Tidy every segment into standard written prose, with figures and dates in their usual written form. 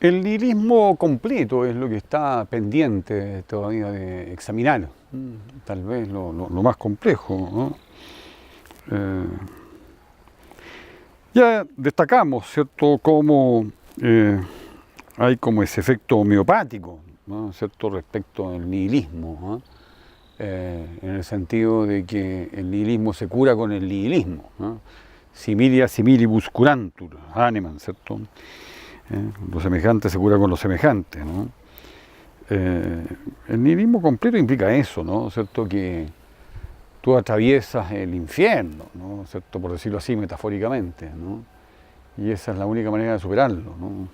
El nihilismo completo es lo que está pendiente todavía de examinar, tal vez lo más complejo, ¿no? Ya destacamos, ¿cierto?, cómo hay como ese efecto homeopático, ¿no?, ¿cierto?, respecto al nihilismo, ¿no? En el sentido de que el nihilismo se cura con el nihilismo, ¿no? Similia similibus curantur, Hahnemann, ¿cierto? Lo semejante se cura con lo semejante, ¿no? El nihilismo completo implica eso, ¿no?, ¿cierto?, que tú atraviesas el infierno, ¿no?, ¿cierto?, por decirlo así metafóricamente, ¿no? Y esa es la única manera de superarlo, ¿no?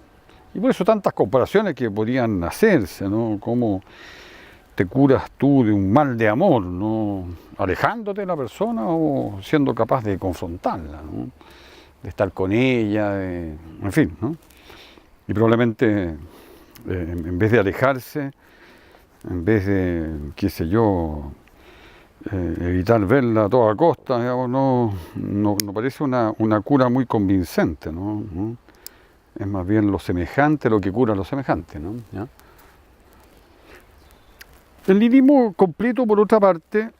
Y por eso tantas comparaciones que podrían hacerse, ¿no? Cómo te curas tú de un mal de amor, ¿no?, alejándote de la persona o siendo capaz de confrontarla, ¿no?, de estar con ella, en fin, ¿no? Y probablemente en vez de alejarse, en vez de, qué sé yo, evitar verla a toda costa, digamos, no parece una cura muy convincente, ¿no? ¿No? Es más bien lo semejante lo que cura lo semejante, ¿no? ¿Ya? El nihilismo completo, por otra parte,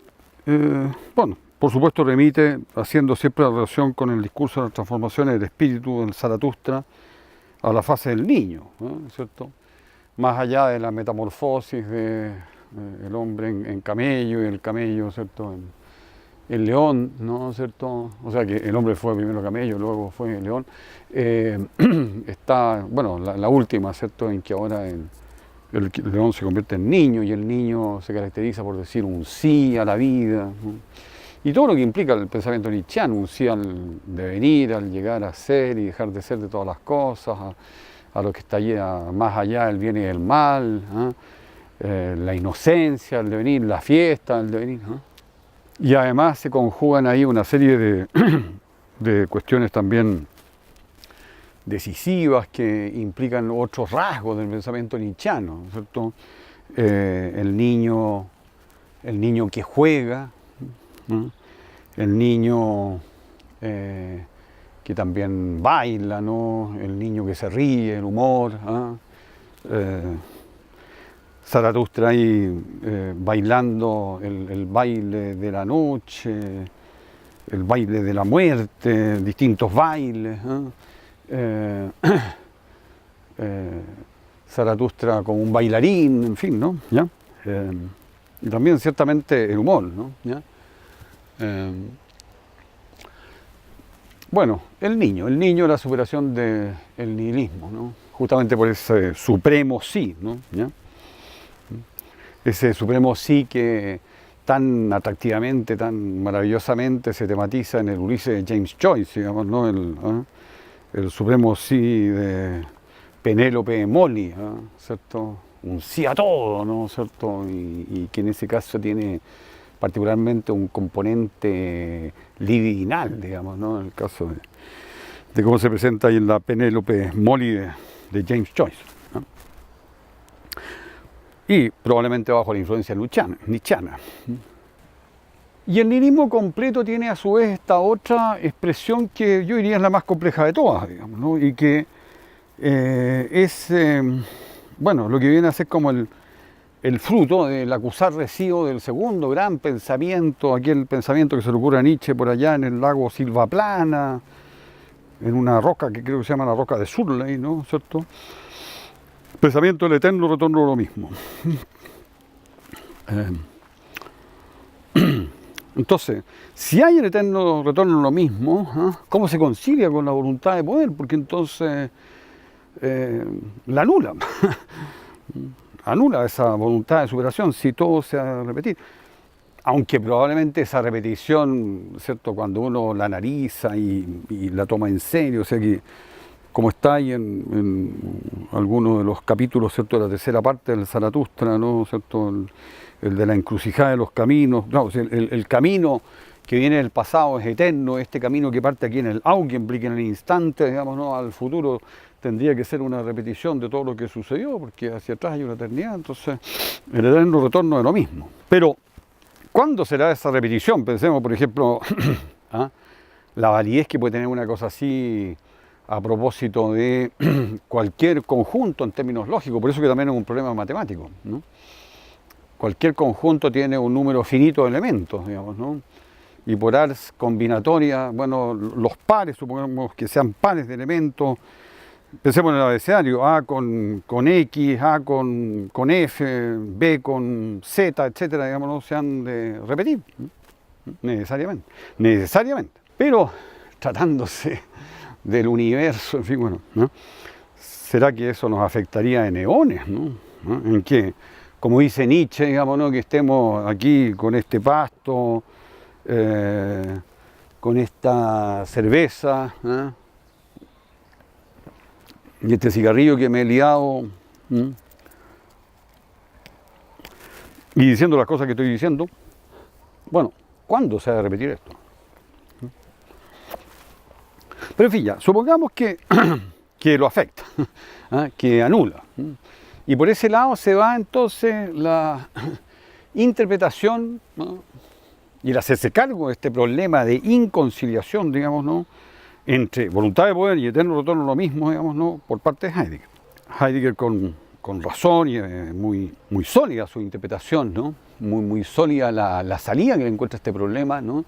bueno, por supuesto remite, haciendo siempre la relación con el discurso de las transformaciones del espíritu del Zaratustra, a la fase del niño, ¿no?, ¿cierto? Más allá de la metamorfosis del hombre en camello y el camello, ¿cierto?, en león, ¿no?, ¿cierto? O sea que el hombre fue primero camello, luego fue león. Está, bueno, la última, ¿cierto?, en que ahora el león se convierte en niño y el niño se caracteriza por decir un sí a la vida, ¿no? Y todo lo que implica el pensamiento nietzscheano, un sí al devenir, al llegar a ser y dejar de ser de todas las cosas, a lo que está allá, más allá del bien y del mal, ¿eh? La inocencia, el devenir, la fiesta, el devenir, ¿eh? Y además se conjugan ahí una serie de cuestiones también decisivas que implican otros rasgos del pensamiento nietzscheano, ¿cierto? El niño que juega, ¿no?, el niño que también baila, ¿no?, el niño que se ríe, el humor, Zaratustra ahí bailando el baile de la noche, el baile de la muerte, distintos bailes, Zaratustra como un bailarín, en fin, ¿no? ¿Ya? Y también ciertamente el humor, ¿no? ¿Ya? Bueno, el niño, la superación del nihilismo, ¿no?, justamente por ese supremo sí, ¿no? ¿Ya? Ese supremo sí que tan atractivamente, tan maravillosamente se tematiza en el Ulises de James Joyce, digamos, ¿no? El supremo sí de Penélope Molly, ¿cierto? Un sí a todo, ¿no?, ¿cierto? Y que en ese caso tiene particularmente un componente libidinal, digamos, ¿no?, en el caso de cómo se presenta ahí en la Penélope Molly de James Joyce, ¿no? Y probablemente bajo la influencia nietzscheana. Y el nihilismo completo tiene a su vez esta otra expresión que yo diría es la más compleja de todas, digamos, ¿no?, y que es, bueno, lo que viene a ser como el fruto del acusar recibo del segundo gran pensamiento, aquel pensamiento que se le ocurre a Nietzsche por allá en el lago Silvaplana, en una roca que creo que se llama la roca de Surley, ¿no?, ¿cierto? Pensamiento del eterno retorno a lo mismo. Entonces, si hay el eterno retorno a lo mismo, ¿cómo se concilia con la voluntad de poder? Porque entonces la anula. Anula esa voluntad de superación si todo se va a repetir. Aunque probablemente esa repetición, ¿cierto?, cuando uno la analiza y la toma en serio, o sea que, como está ahí en algunos de los capítulos, ¿cierto?, de la tercera parte del Zaratustra, ¿no?, ¿cierto?, el de la encrucijada de los caminos, no, o sea, el camino que viene del pasado es eterno, este camino que parte aquí en el Augenblick, en el instante, digamos, ¿no?, al futuro, tendría que ser una repetición de todo lo que sucedió, porque hacia atrás hay una eternidad, entonces el eterno retorno es lo mismo. Pero, ¿cuándo será esa repetición? Pensemos, por ejemplo, la validez que puede tener una cosa así a propósito de cualquier conjunto en términos lógicos, por eso que también es un problema matemático, ¿no? Cualquier conjunto tiene un número finito de elementos, digamos, ¿no? Y por ars combinatoria, bueno, los pares, supongamos que sean pares de elementos, pensemos en el abecedario, A con X, A con F, B con Z, etcétera, digamos, no se han de repetir, ¿no? Necesariamente. Pero tratándose del universo, en fin, bueno, ¿no? ¿Será que eso nos afectaría en eones, ¿no? En que, como dice Nietzsche, digamos, ¿no? Que estemos aquí con este pasto, con esta cerveza, ¿eh? Y este cigarrillo que me he liado, ¿eh? Y diciendo las cosas que estoy diciendo, bueno, ¿cuándo se ha de repetir esto? Pero en fin, ya, supongamos que, que lo afecta, ¿eh? Que anula. Y por ese lado se va entonces la interpretación, ¿no? Y el hacerse cargo de este problema de inconciliación, digamos, ¿no? Entre voluntad de poder y eterno retorno lo mismo, digamos, ¿no? Por parte de Heidegger. Heidegger con razón y muy sólida su interpretación, ¿no? Muy sólida la salida que le encuentra a este problema, ¿no?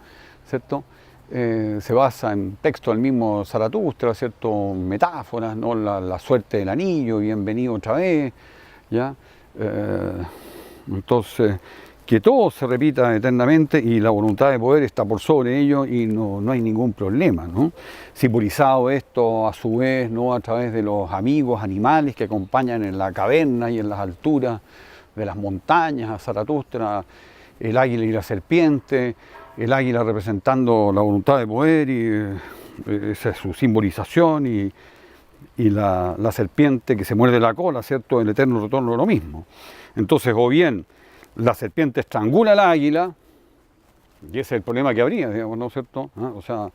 ¿Cierto? Se basa en textos del mismo Zaratustra, ¿cierto? Metáforas, ¿no? La suerte del anillo, bienvenido otra vez, ¿ya? Entonces, que todo se repita eternamente y la voluntad de poder está por sobre ello y no hay ningún problema, ¿no? Simbolizado esto a su vez, ¿no? A través de los amigos animales que acompañan en la caverna y en las alturas de las montañas a Zaratustra, el águila y la serpiente, el águila representando la voluntad de poder y esa es su simbolización y la serpiente que se muerde la cola, ¿cierto? El eterno retorno de lo mismo. Entonces, o bien la serpiente estrangula al águila, y ese es el problema que habría, digamos, ¿no es cierto? ¿Ah? O sea,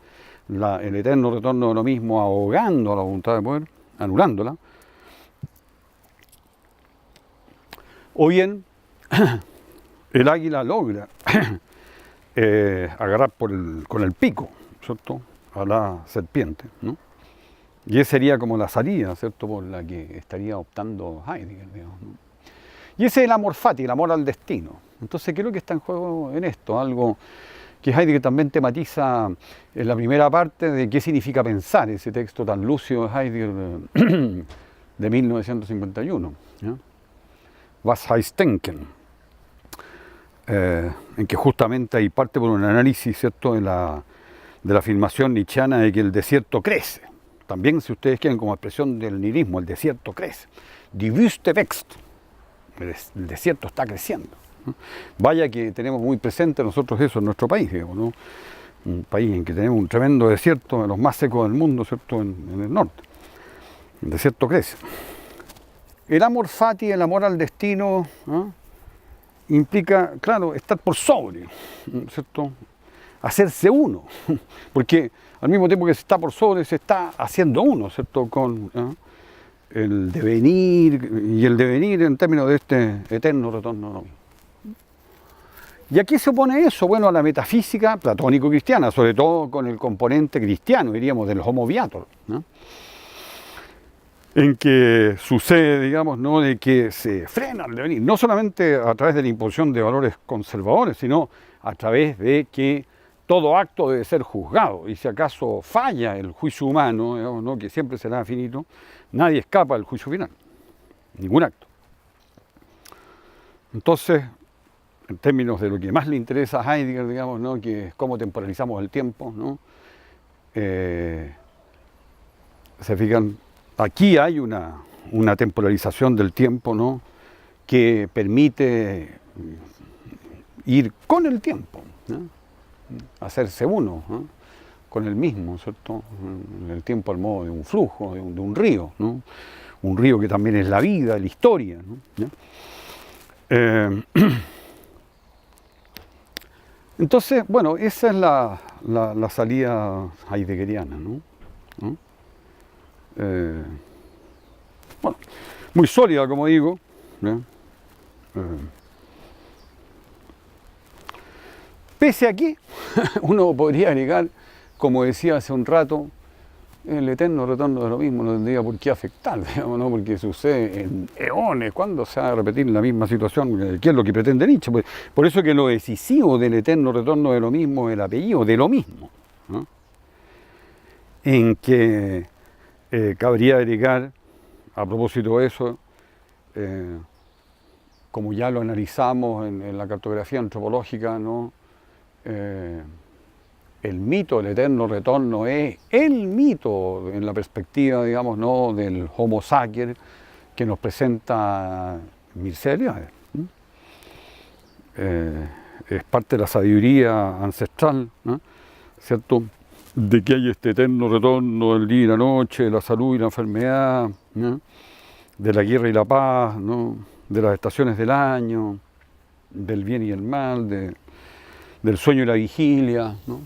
el eterno retorno de lo mismo ahogando a la voluntad de poder, anulándola. O bien, el águila logra agarrar con el pico, ¿cierto? A la serpiente, ¿no? Y esa sería como la salida, ¿cierto? Por la que estaría optando Heidegger, digamos, ¿no? Y ese es el amor fati, el amor al destino. Entonces creo que está en juego en esto, algo que Heidegger también tematiza en la primera parte de qué significa pensar, ese texto tan lúcido de Heidegger de 1951, ¿ya? Was heißt denken? En que justamente hay parte por un análisis, ¿cierto? de la afirmación nietzscheana de que el desierto crece. También, si ustedes quieren, como expresión del nihilismo, el desierto crece. Die Wüste wächst. El desierto está creciendo, ¿no? Vaya que tenemos muy presente nosotros eso en nuestro país, digamos, ¿no? Un país en que tenemos un tremendo desierto, de los más secos del mundo, ¿cierto? En el norte. El desierto crece. El amor fati, el amor al destino, ¿no? Implica, claro, estar por sobre, ¿cierto? Hacerse uno, porque al mismo tiempo que se está por sobre, se está haciendo uno, ¿cierto? Con el devenir, y el devenir en términos de este eterno retorno, ¿no? ¿Y a qué se opone eso? Bueno, a la metafísica platónico-cristiana, sobre todo con el componente cristiano, diríamos, del homo viator, ¿no? En que sucede, digamos, ¿no? De que se frena el devenir, no solamente a través de la imposición de valores conservadores, sino a través de que todo acto debe ser juzgado, y si acaso falla el juicio humano, digamos, ¿no? Que siempre será finito, nadie escapa del juicio final, ningún acto. Entonces, en términos de lo que más le interesa a Heidegger, digamos, ¿no? Que es cómo temporalizamos el tiempo, ¿no? Se fijan, aquí hay una temporalización del tiempo, ¿no? Que permite ir con el tiempo, ¿no? Hacerse uno, ¿no? Con el mismo, ¿cierto? El tiempo al modo de un flujo, de un río, ¿no? Un río que también es la vida, la historia, ¿no? Entonces, bueno, esa es la salida heideggeriana, ¿no? ¿No? Bueno, muy sólida, como digo, ¿no? Pese a que uno podría agregar, como decía hace un rato, el eterno retorno de lo mismo no tendría por qué afectar, digamos, ¿no? Porque sucede en eones. ¿Cuándo se va a repetir la misma situación? ¿Qué es lo que pretende Nietzsche? Pues, por eso que lo decisivo del eterno retorno de lo mismo es el apellido, de lo mismo, ¿no? En que cabría agregar, a propósito de eso, como ya lo analizamos en la cartografía antropológica, ¿no? El mito del eterno retorno es el mito en la perspectiva, digamos, ¿no? Del Homo sapiens que nos presenta Mircea Eliade. Es parte de la sabiduría ancestral, ¿no? ¿Cierto? De que hay este eterno retorno del día y la noche, de la salud y la enfermedad, ¿no? De la guerra y la paz, ¿no? De las estaciones del año, del bien y el mal, del sueño y la vigilia, ¿no?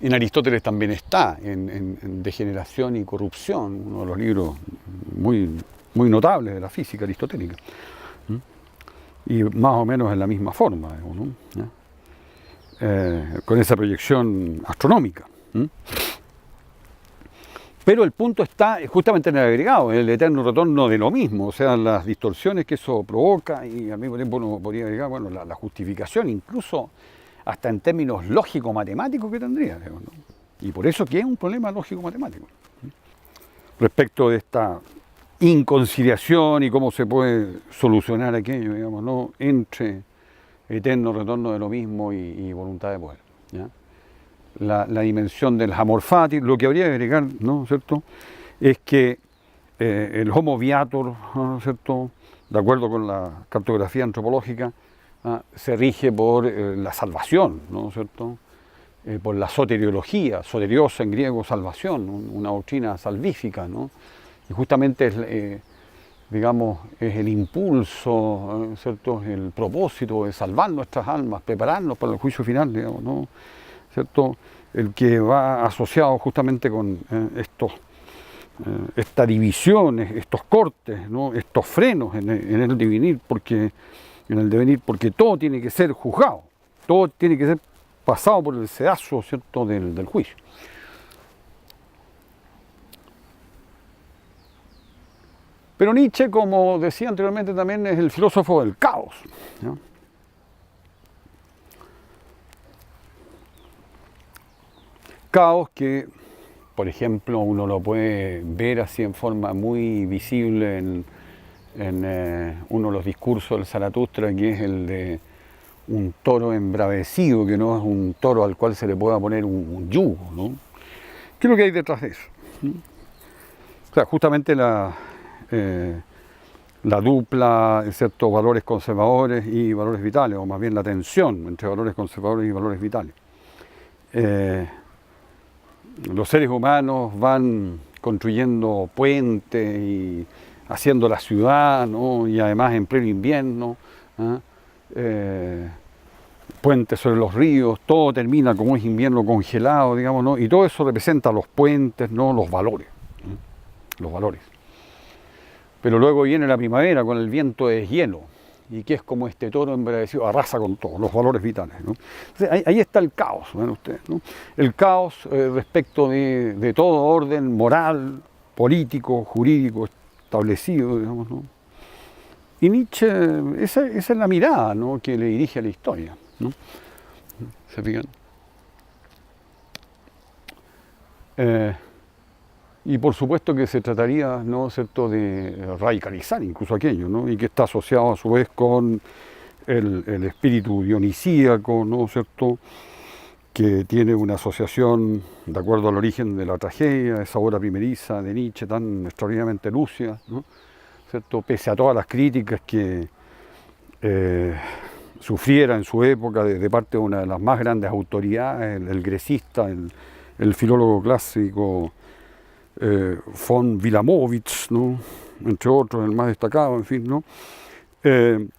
En Aristóteles también está, en Degeneración y Corrupción, uno de los libros muy notables de la física aristotélica. Y más o menos en la misma forma, ¿no? Con esa proyección astronómica. Pero el punto está justamente en el agregado, en el eterno retorno de lo mismo, o sea, las distorsiones que eso provoca, y al mismo tiempo uno podría agregar, bueno, la justificación, incluso hasta en términos lógico-matemáticos que tendría, ¿no? Y por eso que es un problema lógico-matemático. Respecto de esta inconciliación y cómo se puede solucionar aquello, digamos, ¿no? Entre eterno retorno de lo mismo y voluntad de poder, ¿ya? La dimensión del amor fati, lo que habría que agregar, ¿no? ¿Cierto? Es que el Homo viator, ¿no? ¿Cierto? De acuerdo con la cartografía antropológica, se rige por la salvación, ¿no? ¿Cierto? Por la soteriología, soteriosa en griego, salvación, una doctrina salvífica, ¿no? Y justamente es, digamos, es el impulso, ¿cierto? El propósito de salvar nuestras almas, prepararnos para el juicio final, digamos, ¿no? ¿Cierto? El que va asociado justamente con estas divisiones, estos cortes, ¿no? Estos frenos en el devenir, porque todo tiene que ser juzgado, todo tiene que ser pasado por el sedazo, ¿cierto? del juicio. Pero Nietzsche, como decía anteriormente, también es el filósofo del caos, ¿no? Caos que, por ejemplo, uno lo puede ver así en forma muy visible en uno de los discursos del Zaratustra, que es el de un toro embravecido, que no es un toro al cual se le pueda poner un yugo, ¿no? ¿Qué es lo que hay detrás de eso? O sea, justamente la dupla, ¿cierto? Valores conservadores y valores vitales, o más bien la tensión entre valores conservadores y valores vitales. Los seres humanos van construyendo puentes y haciendo la ciudad, ¿no? Y además en pleno invierno, puentes sobre los ríos, todo termina como es invierno congelado, digamos, ¿no? Y todo eso representa los puentes, ¿no? Los valores, ¿no? Los valores. Pero luego viene la primavera con el viento de deshielo, y que es como este toro embravecido, arrasa con todo, los valores vitales, ¿no? Entonces, ahí está el caos, ¿ven ustedes, ¿no? El caos respecto de todo orden moral, político, jurídico establecido, digamos, ¿no? Y Nietzsche, esa es la mirada, ¿no? Que le dirige a la historia, ¿no? ¿Se fijan? Y por supuesto que se trataría, ¿no? ¿Cierto?, de radicalizar incluso aquello, ¿no? Y que está asociado a su vez con el espíritu dionisíaco, ¿no? ¿Cierto?, que tiene una asociación de acuerdo al origen de la tragedia, esa obra primeriza de Nietzsche tan extraordinariamente lúcida, ¿no? ¿Cierto?, pese a todas las críticas que sufriera en su época de parte de una de las más grandes autoridades, el grecista, el filólogo clásico von Wilamowitz, ¿no? Entre otros, el más destacado, en fin, ¿no? El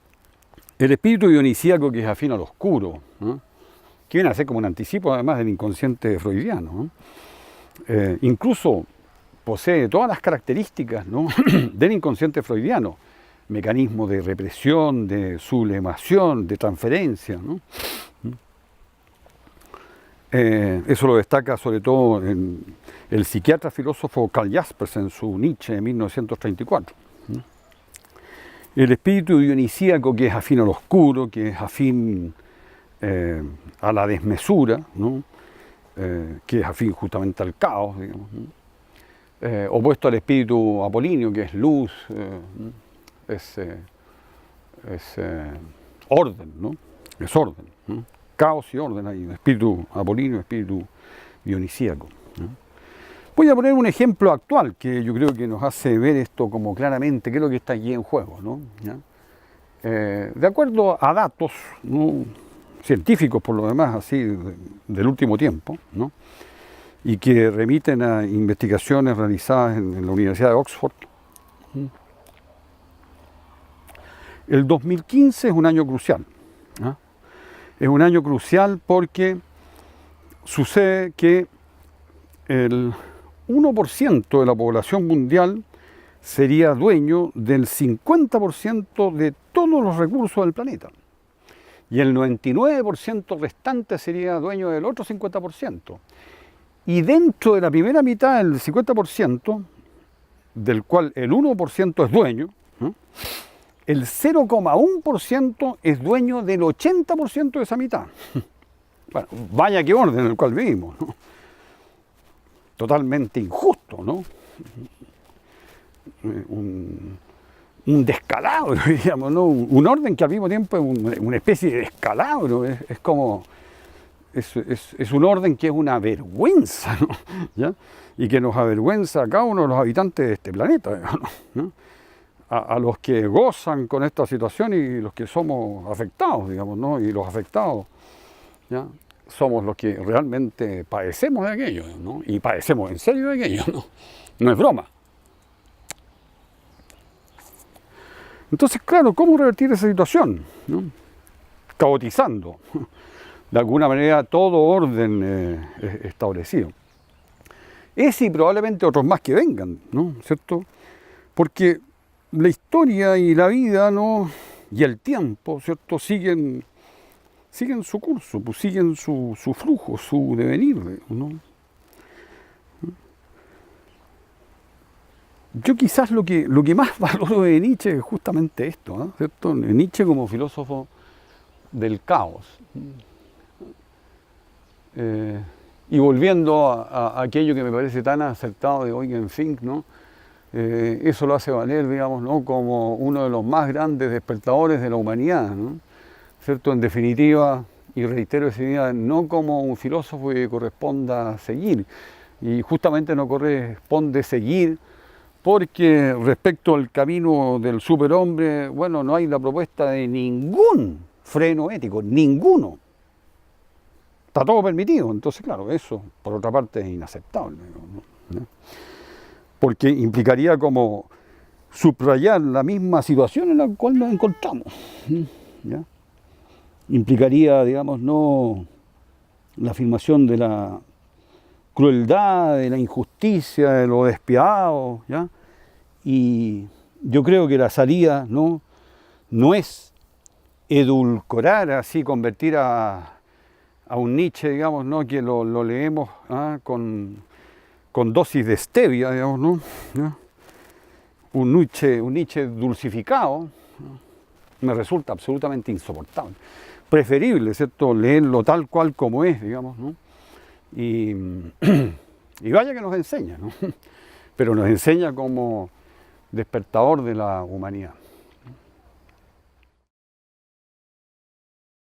espíritu dionisíaco que es afín al oscuro, ¿no? Que viene a ser como un anticipo además del inconsciente freudiano, ¿no? Incluso posee todas las características, ¿no? del inconsciente freudiano, mecanismo de represión, de sublimación, de transferencia, ¿no? Eso lo destaca sobre todo el psiquiatra filósofo Karl Jaspers en su Nietzsche de 1934. El espíritu dionisíaco, que es afín al oscuro, que es afín a la desmesura, ¿no? Que es afín justamente al caos, digamos, ¿no? Opuesto al espíritu apolíneo, que es luz, es orden, ¿no? Es orden, ¿no? Caos y orden, hay un espíritu apolíneo, espíritu dionisíaco, ¿no? Voy a poner un ejemplo actual que yo creo que nos hace ver esto como claramente qué es lo que está allí en juego, ¿no? ¿Ya? De acuerdo a datos, ¿no?, científicos por lo demás, así del último tiempo, ¿no?, y que remiten a investigaciones realizadas en la Universidad de Oxford. El 2015 es un año crucial, ¿no? Es un año crucial porque sucede que el 1% de la población mundial sería dueño del 50% de todos los recursos del planeta. Y el 99% restante sería dueño del otro 50%. Y dentro de la primera mitad del 50%, del cual el 1% es dueño, ¿no?, el 0,1% es dueño del 80% de esa mitad. Bueno, vaya qué orden en el cual vivimos, ¿no? Totalmente injusto, ¿no? Un descalabro, digamos, ¿no? Un orden que al mismo tiempo es una especie de descalabro, es como, es un orden que es una vergüenza, ¿no? ¿Ya? Y que nos avergüenza a cada uno de los habitantes de este planeta, digamos, ¿no? A los que gozan con esta situación y los que somos afectados, digamos, ¿no? Y los afectados, ¿ya?, somos los que realmente padecemos de aquello, ¿no? Y padecemos en serio de aquello, ¿no? No es broma. Entonces, claro, ¿cómo revertir esa situación?, ¿no? Caotizando, de alguna manera, todo orden establecido. Ese y probablemente otros más que vengan, ¿no? ¿Cierto? Porque la historia y la vida, ¿no?, y el tiempo, ¿cierto?, siguen su curso, pues siguen su flujo, su devenir, ¿no? Yo quizás lo que más valoro de Nietzsche es justamente esto, ¿no?, ¿cierto? Nietzsche como filósofo del caos. Y volviendo a aquello que me parece tan acertado de Eugen Fink, ¿no?, eso lo hace valer, digamos, ¿no?, como uno de los más grandes despertadores de la humanidad, ¿no?, ¿cierto? En definitiva, y reitero esa idea, no como un filósofo que corresponda seguir, y justamente no corresponde seguir porque respecto al camino del superhombre, bueno, no hay la propuesta de ningún freno ético, ninguno. Está todo permitido, entonces claro, eso por otra parte es inaceptable, ¿no? Porque implicaría como subrayar la misma situación en la cual nos encontramos, ¿ya? Implicaría, digamos, no la afirmación de la crueldad, de la injusticia, de lo despiadado, ¿ya? Y yo creo que la salida no es edulcorar, así convertir a un Nietzsche, digamos, ¿no?, que lo leemos con dosis de stevia, digamos, ¿no? ¿Ya? Un Nietzsche dulcificado, ¿no?, me resulta absolutamente insoportable. Preferible, ¿cierto?, leerlo tal cual como es, digamos, ¿no? Y vaya que nos enseña, ¿no? Pero nos enseña como despertador de la humanidad.